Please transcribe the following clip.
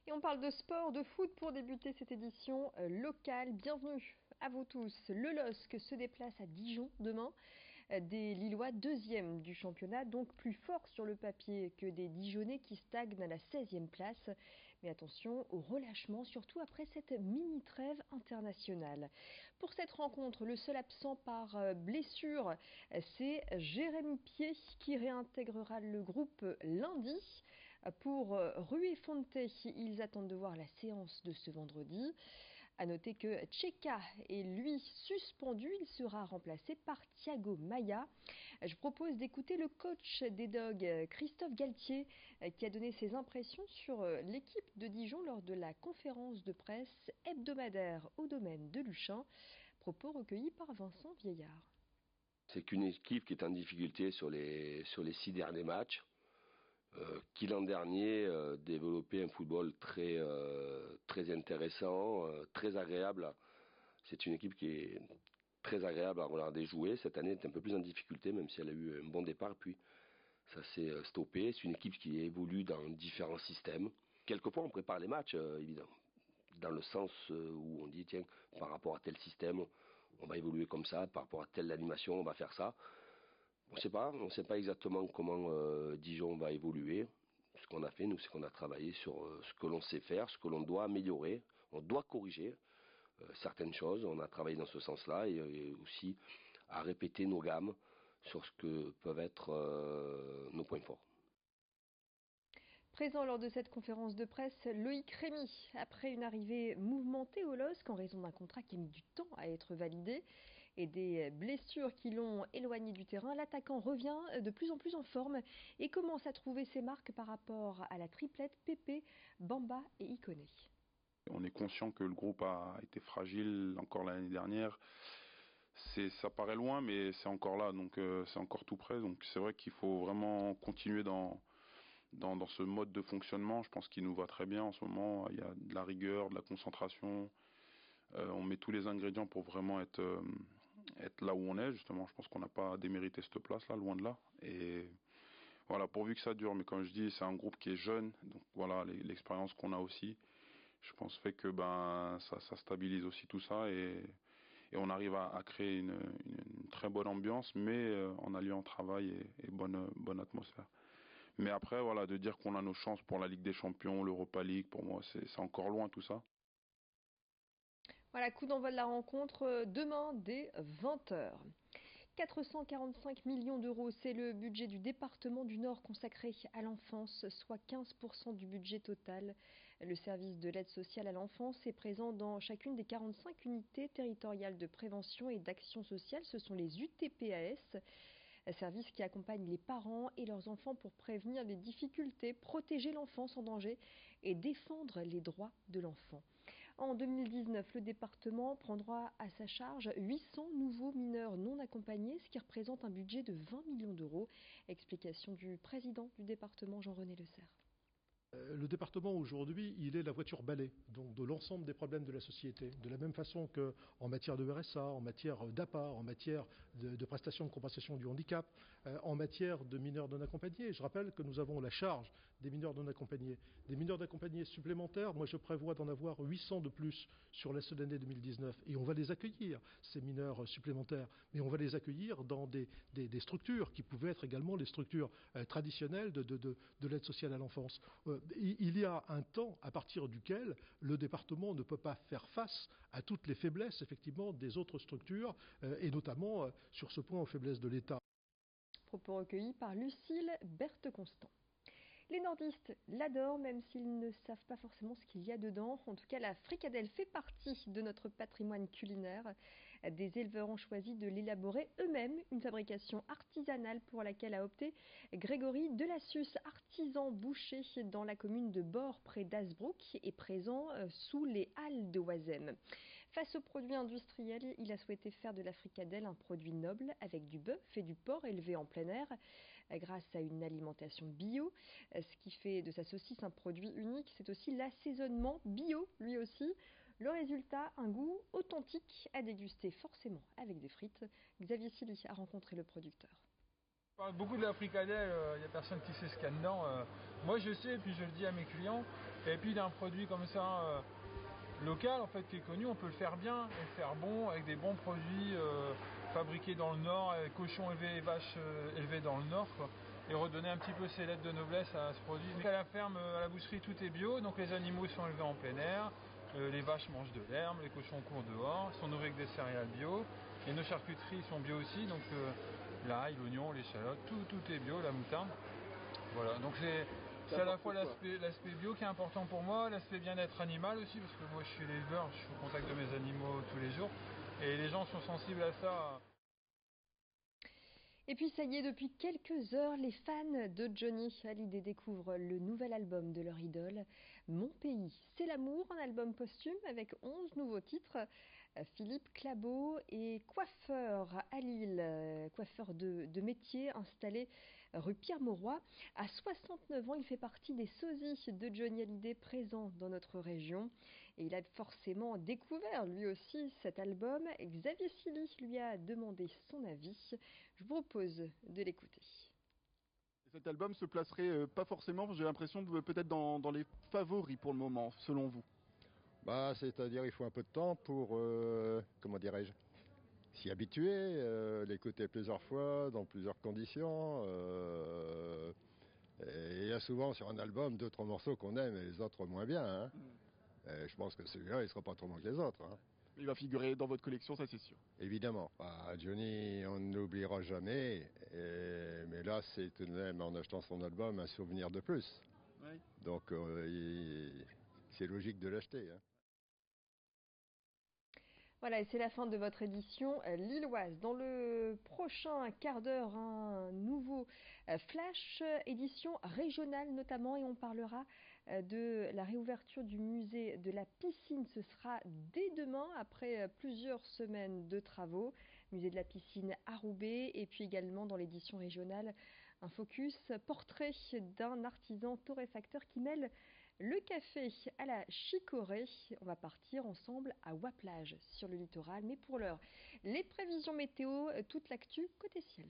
Et on parle de sport, de foot pour débuter cette édition locale. Bienvenue à vous tous. Le LOSC se déplace à Dijon demain. Des Lillois deuxième du championnat, donc plus forts sur le papier que des Dijonnais qui stagnent à la 16e place. Mais attention au relâchement, surtout après cette mini-trêve internationale. Pour cette rencontre, le seul absent par blessure, c'est Jérémy Pied qui réintégrera le groupe lundi. Pour Rui Fonte, ils attendent de voir la séance de ce vendredi. A noter que Tcheka est lui suspendu, il sera remplacé par Thiago Maia. Je propose d'écouter le coach des Dogs, Christophe Galtier, qui a donné ses impressions sur l'équipe de Dijon lors de la conférence de presse hebdomadaire au domaine de Luchin. Propos recueillis par Vincent Vieillard. C'est qu'une équipe qui est en difficulté sur les 6 derniers matchs. Qui l'an dernier développait un football très intéressant, très agréable. C'est une équipe qui est très agréable à regarder jouer. Cette année, elle est un peu plus en difficulté, même si elle a eu un bon départ, puis ça s'est stoppé. C'est une équipe qui évolue dans différents systèmes. Quelquefois, on prépare les matchs, évidemment, dans le sens où on dit, tiens, par rapport à tel système, on va évoluer comme ça, par rapport à telle animation, on va faire ça. On ne sait pas exactement comment Dijon va évoluer. Ce qu'on a fait, nous, c'est qu'on a travaillé sur ce que l'on sait faire, ce que l'on doit améliorer. On doit corriger certaines choses. On a travaillé dans ce sens-là et aussi à répéter nos gammes sur ce que peuvent être nos points forts. Présent lors de cette conférence de presse, Loïc Rémy, après une arrivée mouvementée au LOSC en raison d'un contrat qui a mis du temps à être validé et des blessures qui l'ont éloigné du terrain, l'attaquant revient de plus en plus en forme et commence à trouver ses marques par rapport à la triplette Pépé, Bamba et Ikoné. On est conscient que le groupe a été fragile encore l'année dernière. Ça paraît loin, mais c'est encore là, donc c'est encore tout près. Donc c'est vrai qu'il faut vraiment continuer dans ce mode de fonctionnement. Je pense qu'il nous va très bien en ce moment. Il y a de la rigueur, de la concentration. On met tous les ingrédients pour vraiment être là où on est, justement. Je pense qu'on n'a pas démérité cette place-là, loin de là. Et voilà, pourvu que ça dure. Mais comme je dis, c'est un groupe qui est jeune. Donc voilà, l'expérience qu'on a aussi, je pense, fait que ça stabilise aussi tout ça. Et on arrive à créer une très bonne ambiance, mais en alliant travail et bonne atmosphère. Mais après, voilà, de dire qu'on a nos chances pour la Ligue des Champions, l'Europa League, pour moi, c'est encore loin tout ça. Voilà, coup d'envoi de la rencontre demain dès 20h. 445 millions d'euros, c'est le budget du département du Nord consacré à l'enfance, soit 15% du budget total. Le service de l'aide sociale à l'enfance est présent dans chacune des 45 unités territoriales de prévention et d'action sociale. Ce sont les UTPAS. Service qui accompagne les parents et leurs enfants pour prévenir les difficultés, protéger l'enfance en danger et défendre les droits de l'enfant. En 2019, le département prendra à sa charge 800 nouveaux mineurs non accompagnés, ce qui représente un budget de 20 millions d'euros. Explication du président du département, Jean-René Le Cerf. Le département aujourd'hui, il est la voiture balai, donc de l'ensemble des problèmes de la société. De la même façon qu'en matière de RSA, en matière d'APA, en matière de prestations de compensation du handicap, en matière de mineurs non accompagnés. Je rappelle que nous avons la charge des mineurs non accompagnés. Des mineurs accompagnés supplémentaires, moi je prévois d'en avoir 800 de plus sur la seule année 2019. Et on va les accueillir, ces mineurs supplémentaires. Mais on va les accueillir dans des structures qui pouvaient être également les structures traditionnelles de l'aide sociale à l'enfance. Il y a un temps à partir duquel le département ne peut pas faire face à toutes les faiblesses effectivement des autres structures et notamment sur ce point aux faiblesses de l'État. Propos recueillis par Lucille Berthe-Constant. Les nordistes l'adorent, même s'ils ne savent pas forcément ce qu'il y a dedans. En tout cas, la fricadelle fait partie de notre patrimoine culinaire. Des éleveurs ont choisi de l'élaborer eux-mêmes, une fabrication artisanale pour laquelle a opté Grégory Delassus, artisan boucher dans la commune de Bord, près d'Hazebrouck, et présent sous les halles de Oisem. Face aux produits industriels, il a souhaité faire de la fricadelle un produit noble avec du bœuf et du porc élevé en plein air grâce à une alimentation bio. Ce qui fait de sa saucisse un produit unique, c'est aussi l'assaisonnement bio, lui aussi. Le résultat, un goût authentique à déguster forcément avec des frites. Xavier Silly a rencontré le producteur. On parle beaucoup de la fricadelle, il n'y a personne qui sait ce qu'il y a dedans. Moi je sais, et puis je le dis à mes clients. Et puis d'un produit comme ça, local en fait, qui est connu, on peut le faire bien et le faire bon, avec des bons produits fabriqués dans le Nord, avec cochons élevés et vaches élevées dans le Nord, quoi. Et redonner un petit peu ses lettres de noblesse à ce produit. À la ferme, à la boucherie, tout est bio, donc les animaux sont élevés en plein air, les vaches mangent de l'herbe, les cochons courent dehors, sont nourris avec des céréales bio, et nos charcuteries sont bio aussi, donc l'ail, l'oignon, l'échalote, tout est bio, la moutarde. Voilà, donc c'est à la fois l'aspect bio qui est important pour moi, l'aspect bien-être animal aussi, parce que moi je suis éleveur, je suis au contact de mes animaux tous les jours, et les gens sont sensibles à ça. Et puis ça y est, depuis quelques heures, les fans de Johnny Hallyday découvrent le nouvel album de leur idole, Mon pays, c'est l'amour, un album posthume avec 11 nouveaux titres. Philippe Clabot est coiffeur à Lille, coiffeur de métier installé rue Pierre-Mauroy. À 69 ans, il fait partie des sosies de Johnny Hallyday présents dans notre région. Et il a forcément découvert lui aussi cet album. Xavier Silly lui a demandé son avis. Je vous propose de l'écouter. Cet album se placerait pas forcément, j'ai l'impression, peut-être dans les favoris pour le moment, selon vous. C'est-à-dire il faut un peu de temps pour, comment dirais-je, s'y habituer, l'écouter plusieurs fois, dans plusieurs conditions. Et il y a souvent sur un album 2-3 morceaux qu'on aime et les autres moins bien. Hein. Je pense que celui-là, il ne sera pas trop moins que les autres. Hein. Il va figurer dans votre collection, ça c'est sûr. Évidemment. Johnny, on ne l'oubliera jamais. Mais là, c'est tout de même, en achetant son album, un souvenir de plus. Oui. Donc, c'est logique de l'acheter. Hein. Voilà, et c'est la fin de votre édition lilloise. Dans le prochain quart d'heure, un nouveau flash, édition régionale notamment, et on parlera de la réouverture du musée de la piscine. Ce sera dès demain, après plusieurs semaines de travaux. Musée de la piscine à Roubaix, et puis également dans l'édition régionale, un focus portrait d'un artisan torréfacteur qui mêle le café à la chicorée. On va partir ensemble à Waplage sur le littoral. Mais pour l'heure, les prévisions météo, toute l'actu côté ciel.